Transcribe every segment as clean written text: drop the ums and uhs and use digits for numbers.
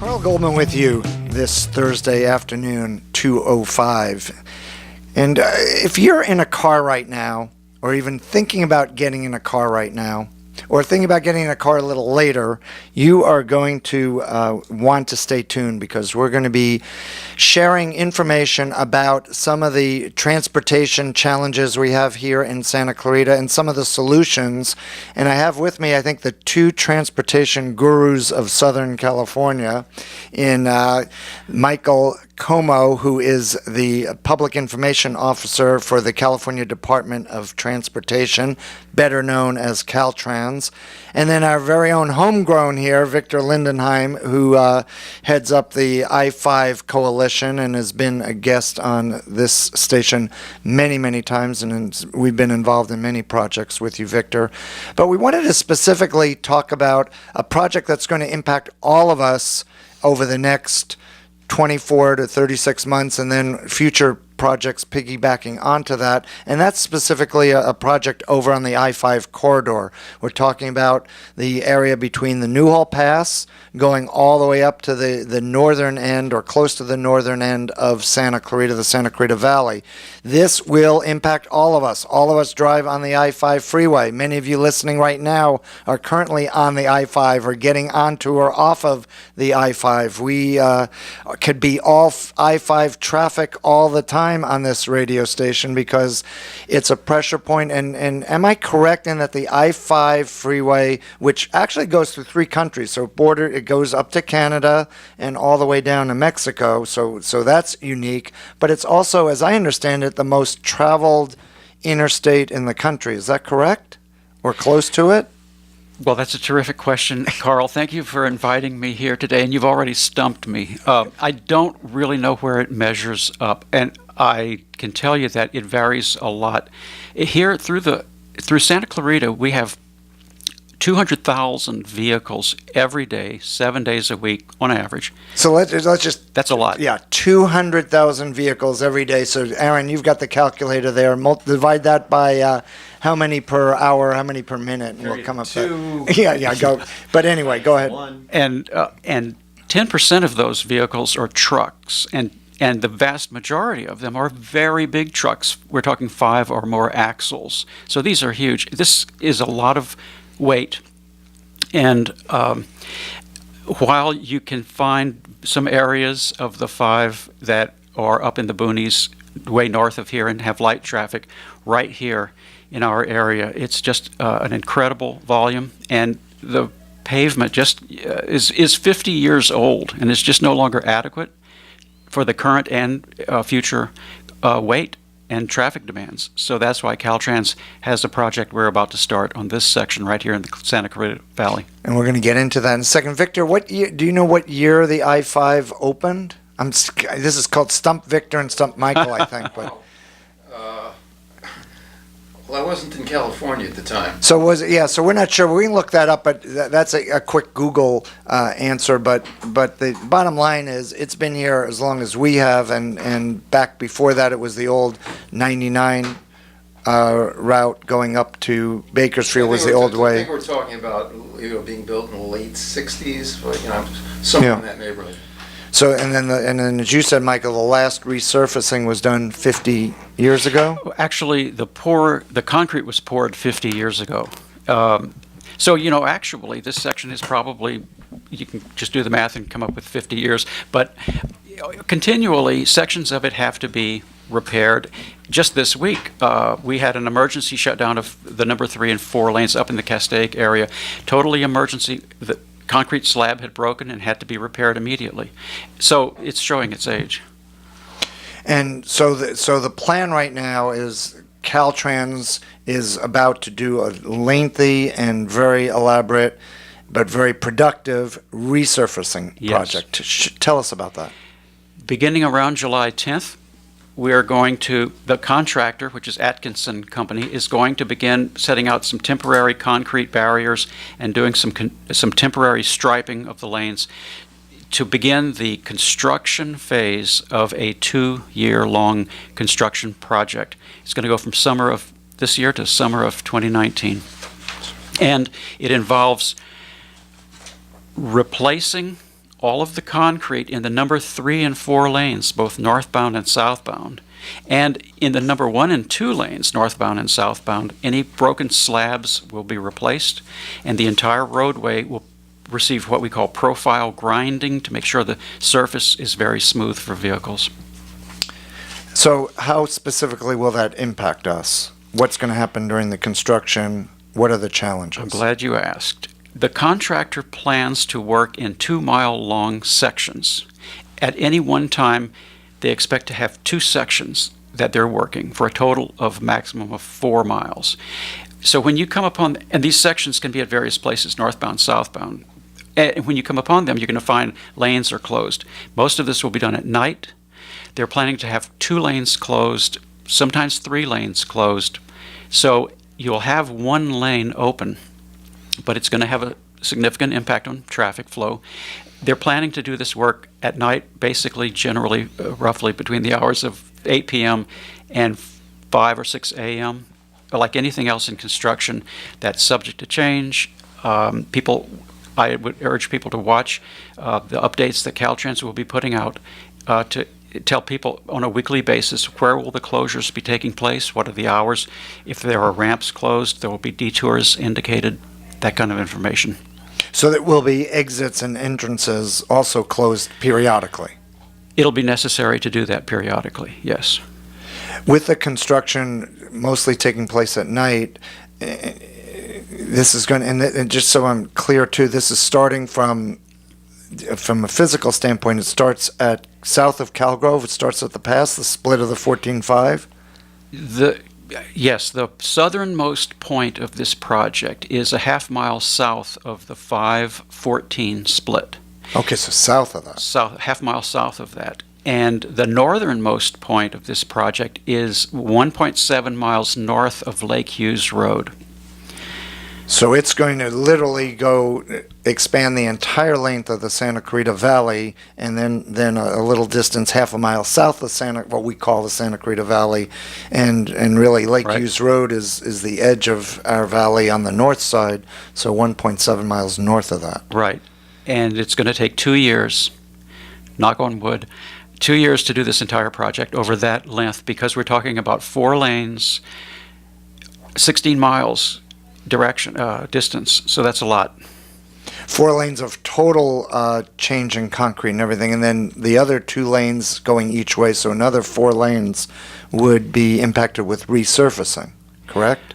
Carl Goldman with you this Thursday afternoon, 2:05. And if you're in a car right now, or even thinking about getting in a car right now, or thinking about getting in a car a little later, you are going to want to stay tuned, because we're going to be sharing information about some of the transportation challenges we have here in Santa Clarita and some of the solutions. And I have with me, I think, the two transportation gurus of Southern California in Michael Comeaux, who is the Public Information Officer for the California Department of Transportation, better known as CalTrans, and then our very own homegrown here, Victor Lindenheim, who heads up the I-5 Coalition and has been a guest on this station many, many times, and we've been involved in many projects with you, Victor. But we wanted to specifically talk about a project that's going to impact all of us over the next 24 to 36 months, and then future projects piggybacking onto that, and that's specifically a project over on the I-5 corridor. We're talking about the area between the Newhall Pass going all the way up to the northern end, or close to the northern end of Santa Clarita, the Santa Clarita Valley. This will impact all of us. All of us drive on the I-5 freeway. Many of you listening right now are currently on the I-5 or getting onto or off of the I-5. We could be all I-5 traffic all the time on this radio station, because it's a pressure point. And am I correct in that the I-5 freeway, which actually goes through three countries, so it goes up to Canada and all the way down to Mexico, so that's unique, but it's also, as I understand it, the most traveled interstate in the country. Is that correct? Or close to it? Well, that's a terrific question, Carl. Thank you for inviting me here today, and you've already stumped me. I don't really know where it measures up, and I can tell you that it varies a lot. Here through Santa Clarita, we have 200,000 vehicles every day, 7 days a week on average. So let's just... That's a lot. Yeah, 200,000 vehicles every day. So, Aaron, you've got the calculator there. Divide that by how many per hour, how many per minute, and we'll come up with... Yeah, go. But anyway, go ahead. And 10% of those vehicles are trucks, and the vast majority of them are very big trucks. We're talking 5 or more axles. So these are huge. This is a lot of weight, and while you can find some areas of the 5 that are up in the boonies way north of here and have light traffic, right here in our area, it's just an incredible volume, and the pavement just is 50 years old and is just no longer adequate for the current and future weight and traffic demands. So that's why CalTrans has a project we're about to start on this section right here in the Santa Clarita Valley. And we're going to get into that in a second. Victor, what year, do you know what year the I-5 opened? This is called Stump Victor and Stump Michael, I think. But well, I wasn't in California at the time. So was it? Yeah. So we're not sure. We can look that up, but that's a quick Google answer. But the bottom line is, it's been here as long as we have, and back before that, it was the old 99 route going up to Bakersfield was the old way. I think we're talking about being built in the late '60s, but somewhere in that neighborhood. So and then as you said, Michael, the last resurfacing was done 50 years ago? Actually, the concrete was poured 50 years ago. So actually, this section is probably, you can just do the math and come up with 50 years, but continually, sections of it have to be repaired. Just this week, we had an emergency shutdown of the number 3 and 4 lanes up in the Castaic area. Totally emergency. The concrete slab had broken and had to be repaired immediately. So it's showing its age. And so the plan right now is CalTrans is about to do a lengthy and very elaborate but very productive resurfacing project. Tell us about that. Beginning around July 10th, we are going to, the contractor, which is Atkinson Company, is going to begin setting out some temporary concrete barriers and doing some temporary striping of the lanes to begin the construction phase of a 2-year-long construction project. It's going to go from summer of this year to summer of 2019. And it involves replacing all of the concrete in the number 3 and 4 lanes, both northbound and southbound. And in the number 1 and 2 lanes, northbound and southbound, any broken slabs will be replaced, and the entire roadway will receive what we call profile grinding to make sure the surface is very smooth for vehicles. So how specifically will that impact us? What's going to happen during the construction? What are the challenges? I'm glad you asked. The contractor plans to work in 2-mile-long sections. At any one time, they expect to have 2 sections that they're working for a total of maximum of 4 miles. So when you come upon, and these sections can be at various places, northbound, southbound, and when you come upon them, you're going to find lanes are closed. Most of this will be done at night. They're planning to have 2 lanes closed, sometimes 3 lanes closed. So you'll have 1 lane open, but it's going to have a significant impact on traffic flow. They're planning to do this work at night, basically, generally, roughly between the hours of 8 p.m. and 5 or 6 a.m. Like anything else in construction, that's subject to change. I would urge people to watch the updates that CalTrans will be putting out to tell people on a weekly basis where will the closures be taking place, what are the hours. If there are ramps closed, there will be detours indicated, that kind of information. So there will be exits and entrances also closed periodically? It'll be necessary to do that periodically, yes. With the construction mostly taking place at night, this is going to, and just so I'm clear too, this is starting from a physical standpoint, it starts at south of Cal Grove, it starts at the pass, the split of the 14-5? Yes, the southernmost point of this project is a half-mile south of the 5-14 split. Okay, so south of that. Half-mile south of that. And the northernmost point of this project is 1.7 miles north of Lake Hughes Road. So it's going to literally expand the entire length of the Santa Clarita Valley, and then a little distance, half a mile south of what we call the Santa Clarita Valley, and really Lake Hughes Road is the edge of our valley on the north side, so 1.7 miles north of that. Right, and it's going to take 2 years, knock on wood, 2 years to do this entire project over that length, because we're talking about 4 lanes, 16 miles distance, so that's a lot. 4 lanes of total change in concrete and everything, and then the other 2 lanes going each way, so another 4 lanes would be impacted with resurfacing, correct?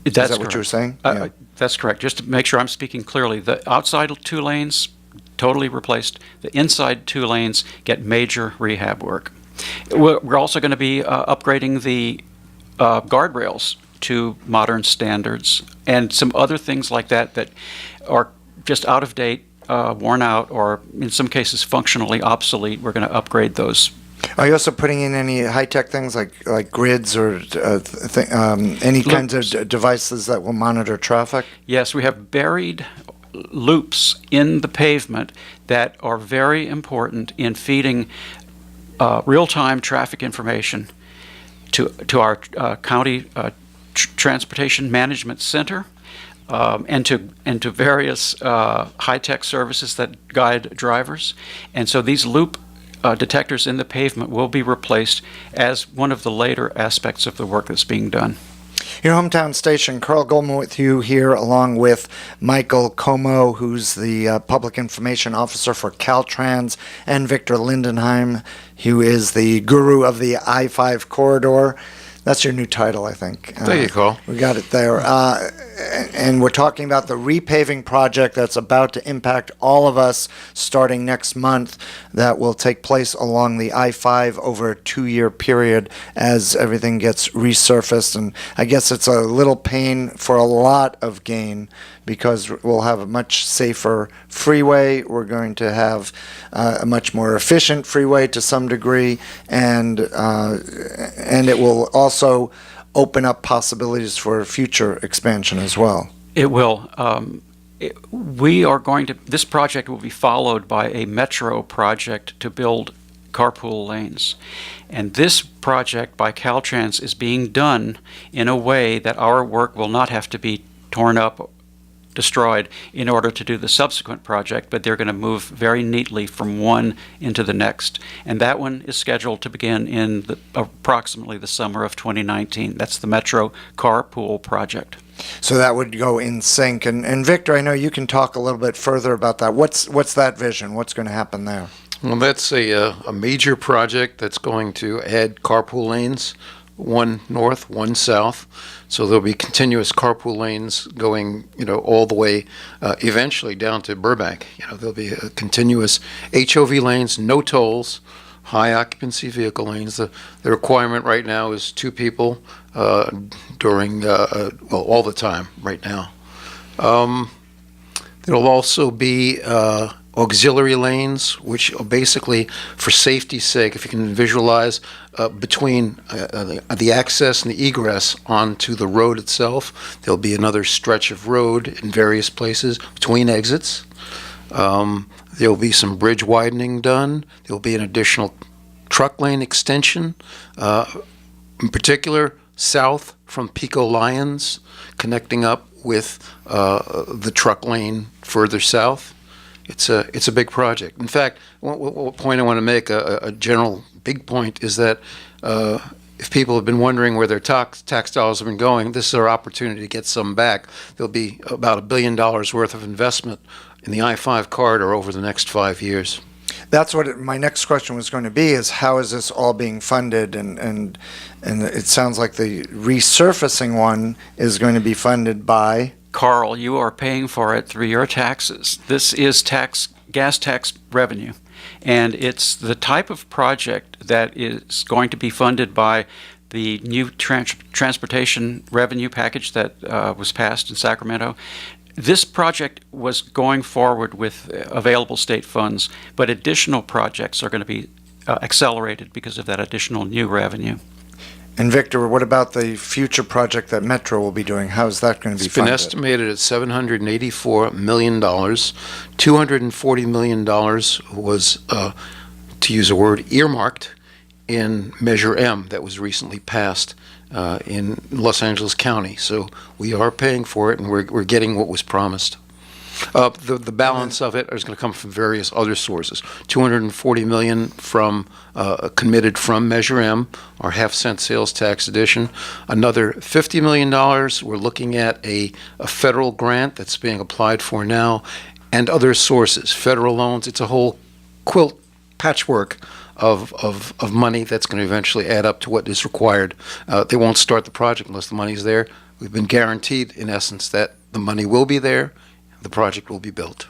Is that what you were saying? Yeah. That's correct. Just to make sure I'm speaking clearly, the outside 2 lanes, totally replaced. The inside 2 lanes get major rehab work. We're also going to be upgrading the guardrails to modern standards, and some other things like that are just out of date, worn out, or in some cases functionally obsolete. We're going to upgrade those. Are you also putting in any high-tech things like grids or any kinds of devices that will monitor traffic? Yes, we have buried loops in the pavement that are very important in feeding real-time traffic information to our county Transportation Management Center, and to various high-tech services that guide drivers. And so these loop detectors in the pavement will be replaced as one of the later aspects of the work that's being done. Your hometown station, Carl Goldman with you here, along with Michael Comeaux, who's the Public Information Officer for CalTrans, and Victor Lindenheim, who is the guru of the I-5 corridor. That's your new title, I think. Thank you, Carl. We got it there. And we're talking about the repaving project that's about to impact all of us starting next month, that will take place along the I-5 over a 2-year period as everything gets resurfaced. And I guess it's a little pain for a lot of gain, because we'll have a much safer freeway. We're going to have a much more efficient freeway to some degree, and it will also open up possibilities for future expansion as well. It will. This project will be followed by a metro project to build carpool lanes. And this project by CalTrans is being done in a way that our work will not have to be torn up destroyed in order to do the subsequent project, but they're going to move very neatly from one into the next. And that one is scheduled to begin in approximately the summer of 2019. That's the Metro Carpool project. So that would go in sync. And Victor, I know you can talk a little bit further about that. What's that vision? What's going to happen there? Well, that's a major project that's going to add carpool lanes, one north, one south. So there'll be continuous carpool lanes going, all the way eventually down to Burbank. There'll be continuous HOV lanes, no tolls, high occupancy vehicle lanes. The requirement right now is 2 people during, all the time right now. There'll also be auxiliary lanes, which are basically for safety's sake, if you can visualize, between the access and the egress onto the road itself. There'll be another stretch of road in various places between exits. There'll be some bridge widening done. There'll be an additional truck lane extension, in particular south from Pico Lions, connecting up with the truck lane further south. It's a big project. In fact, one point I want to make, a general big point, is that if people have been wondering where their tax dollars have been going, this is our opportunity to get some back. There'll be about $1 billion worth of investment in the I-5 corridor over the next 5 years. That's what my next question was going to be, is how is this all being funded? And it sounds like the resurfacing one is going to be funded by... Carl, you are paying for it through your taxes. This is gas tax revenue, and it's the type of project that is going to be funded by the new transportation revenue package that was passed in Sacramento. This project was going forward with available state funds, but additional projects are going to be accelerated because of that additional new revenue. And Victor, what about the future project that Metro will be doing? How is that going to be funded? It's been estimated at $784 million. $240 million was, to use a word, earmarked in Measure M that was recently passed in Los Angeles County. So we are paying for it, and we're getting what was promised. The balance of it is going to come from various other sources. $240 million from committed from Measure M, our half-cent sales tax addition. Another $50 million, we're looking at a federal grant that's being applied for now, and other sources, federal loans. It's a whole quilt patchwork of money that's going to eventually add up to what is required. They won't start the project unless the money's there. We've been guaranteed, in essence, that the money will be there. The project will be built.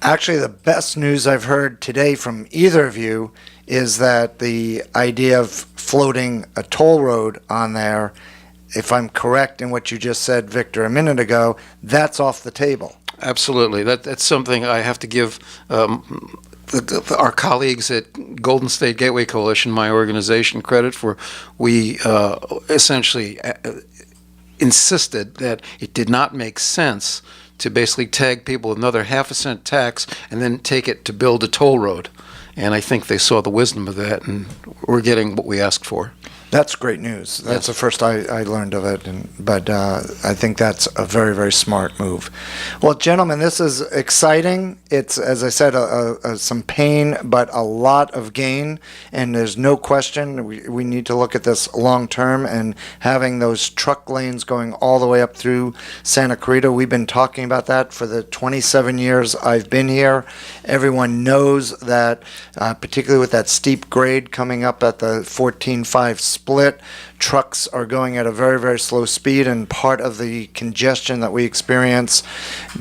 Actually, the best news I've heard today from either of you is that the idea of floating a toll road on there, if I'm correct in what you just said, Victor, a minute ago, that's off the table. Absolutely. That's something I have to give our colleagues at Golden State Gateway Coalition, my organization, credit for. We essentially insisted that it did not make sense to basically tag people with another half-a-cent tax and then take it to build a toll road. And I think they saw the wisdom of that, and we're getting what we asked for. That's great news. That's the first I learned of it, but I think that's a very, very smart move. Well, gentlemen, this is exciting. It's, as I said, some pain, but a lot of gain, and there's no question we need to look at this long term, and having those truck lanes going all the way up through Santa Clarita. We've been talking about that for the 27 years I've been here. Everyone knows that, particularly with that steep grade coming up at the 14.5 split, trucks are going at a very, very slow speed, and part of the congestion that we experience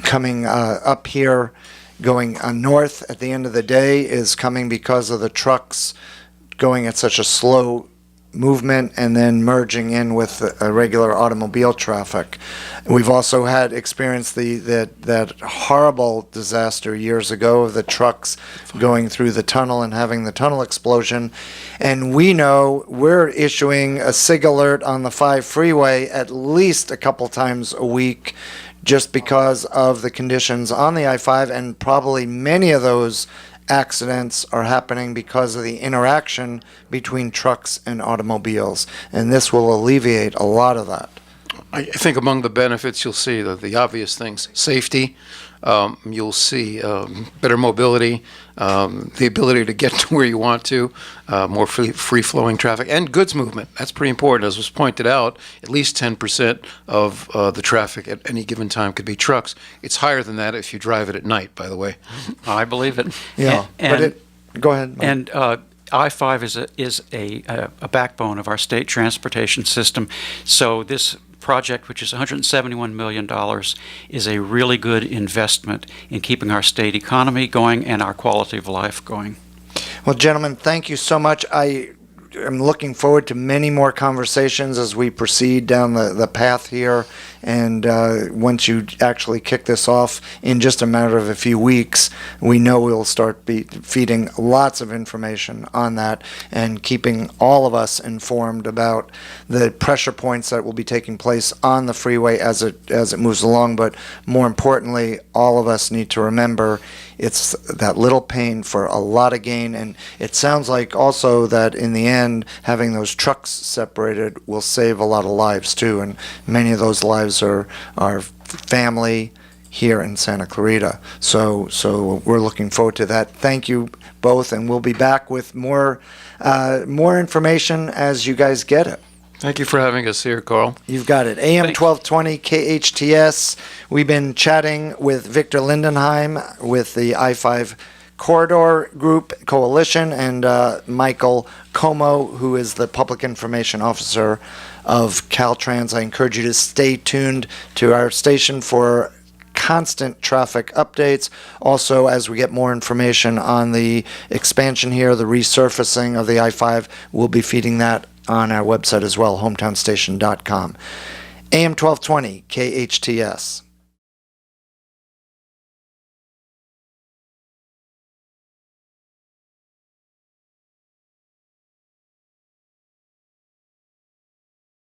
coming up here going north at the end of the day is coming because of the trucks going at such a slow movement and then merging in with regular automobile traffic. We've also had experienced that horrible disaster years ago of the trucks going through the tunnel and having the tunnel explosion. And we know we're issuing a SIG alert on the 5 freeway at least a couple times a week just because of the conditions on the I-5, and probably many of those accidents are happening because of the interaction between trucks and automobiles, and this will alleviate a lot of that. I think among the benefits, you'll see the obvious things: safety. You'll see better mobility, the ability to get to where you want to, more free-flowing traffic, and goods movement. That's pretty important. As was pointed out, at least 10% of the traffic at any given time could be trucks. It's higher than that if you drive it at night, by the way. I believe it. Yeah, go ahead, Mike. And I-5 is a backbone of our state transportation system. So this project, which is $171 million, is a really good investment in keeping our state economy going and our quality of life going. Well, gentlemen, thank you so much. I am looking forward to many more conversations as we proceed down the path here. And once you actually kick this off in just a matter of a few weeks, we know we'll start feeding lots of information on that and keeping all of us informed about the pressure points that will be taking place on the freeway as it moves along. But more importantly, all of us need to remember it's that little pain for a lot of gain. And it sounds like also that in the end, having those trucks separated will save a lot of lives too. And many of those lives are family here in Santa Clarita. So we're looking forward to that. Thank you both, and we'll be back with more information as you guys get it. Thank you for having us here, Carl. You've got it. AM Thanks. 1220 KHTS. We've been chatting with Victor Lindenheim with the I-5 Corridor Group Coalition and Michael Comeaux, who is the Public Information Officer of CalTrans. I encourage you to stay tuned to our station for constant traffic updates. Also, as we get more information on the expansion here, the resurfacing of the I-5, we'll be feeding that on our website as well, hometownstation.com. AM 1220 KHTS.